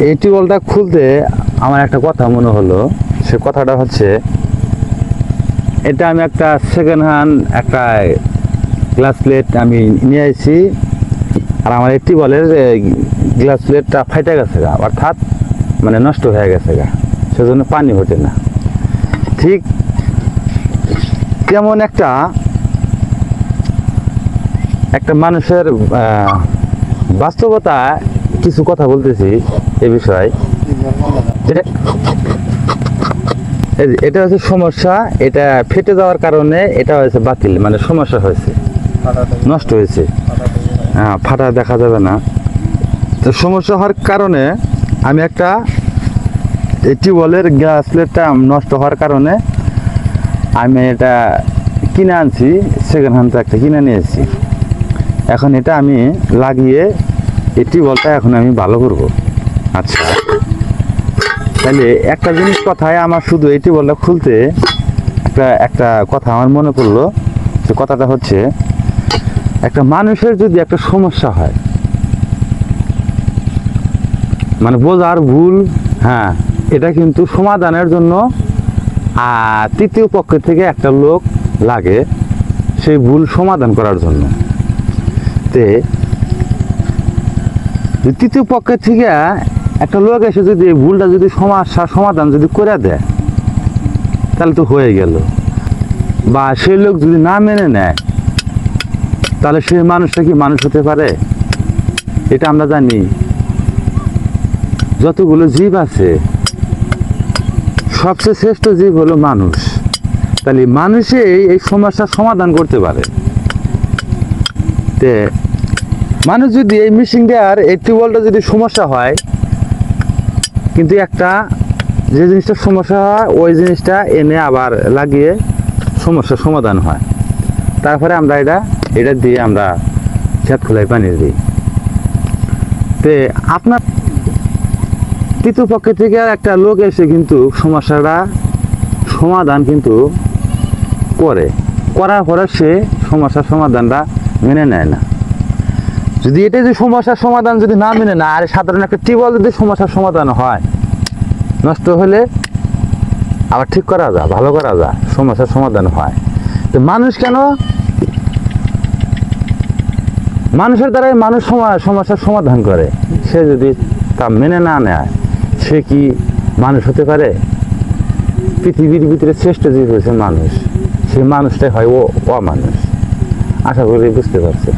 এই টিউবওয়েলটা খুলতে আমার একটা কথা মনে হলো। সে কথাটা হচ্ছে, এটা আমি একটা সেকেন্ড হ্যান্ড একটা গ্লাস প্লেট আমি নিয়ে আসছি, আর আমার এই টিউবওয়েলের গ্লাস প্লেটটা ফাইটে গেছে গা, অর্থাৎ মানে নষ্ট হয়ে গেছে গা, সেজন্য পানি হচ্ছে না। ঠিক তেমন একটা মানুষের বাস্তবতা কিছু কথা বলতেছি এ বিষয়ে। এটা হচ্ছে সমস্যা, এটা ফেটে যাওয়ার কারণে এটা হয়েছে বাতিল, মানে সমস্যা হয়েছে, নষ্ট হয়েছে। হ্যাঁ, ফাটা দেখা যাবে না। তো সমস্যা হওয়ার কারণে আমি একটা টিউবওয়েলের গ্লাস প্লেটটা নষ্ট হওয়ার কারণে আমি এটা কিনে আনছি, সেকেন্ড হ্যান্ড একটা কিনে নিয়েছি। এখন এটা আমি লাগিয়ে এই টিউবওয়েলটা এখন আমি ভালো করব। আচ্ছা, তাহলে একটা জিনিস কথায় আমার শুধু এই টিউবওয়েলটা খুলতে একটা কথা আমার মনে পড়লো। যে কথাটা হচ্ছে, একটা মানুষের যদি একটা সমস্যা হয়, মানে বোঝার ভুল, হ্যাঁ, এটা কিন্তু সমাধানের জন্য তৃতীয় পক্ষ থেকে একটা লোক লাগে সেই ভুল সমাধান করার জন্য। তে তৃতীয় পক্ষের থেকে একটা লোক এসে যদি এই ভুলটা যদি সমস্যার সমাধান যদি করে দেয়, তাহলে তো হয়ে গেল। বা সেই লোক যদি না মেনে নেয়, তাহলে সেই মানুষটা কি মানুষ হতে পারে? এটা আমরা জানি, যতগুলো জীব আছে সবচেয়ে শ্রেষ্ঠ জীব হলো মানুষ। তাহলে মানুষে এই সমস্যার সমাধান করতে পারে। তে মানুষ যদি এই মিশিং দেওয়ার এই টিউবওয়েলটা যদি সমস্যা হয়, কিন্তু একটা যে জিনিসটা সমস্যা হয় ওই জিনিসটা এনে আবার লাগিয়ে সমস্যার সমাধান হয়। তারপরে আমরা এটা দিয়ে আমরা খেত খোলায় পানি দিই। তে আপনার তৃতীয় পক্ষ থেকে একটা লোক এসে কিন্তু সমস্যাটা সমাধান কিন্তু করার পরে সে সমস্যার সমাধানটা মেনে নেয় না। যদি এটা যে সমস্যার সমাধান যদি না মেনে না, আর সাধারণ একটা টিউবওয়েল যদি সমস্যার সমাধান হয়, নষ্ট হলে আবার ঠিক করা যায়, ভালো করা যায়, সমস্যার সমাধান হয়। তো মানুষ কেন, মানুষের দ্বারাই মানুষ সমস্যার সমাধান করে, সে যদি তা মেনে না নেয়, সে কি মানুষ হতে পারে? পৃথিবীর ভিতরে শ্রেষ্ঠ জীব হয়েছে মানুষ, সেই মানুষটাই হয় অমানুষ। আশা করি বুঝতে পারছে।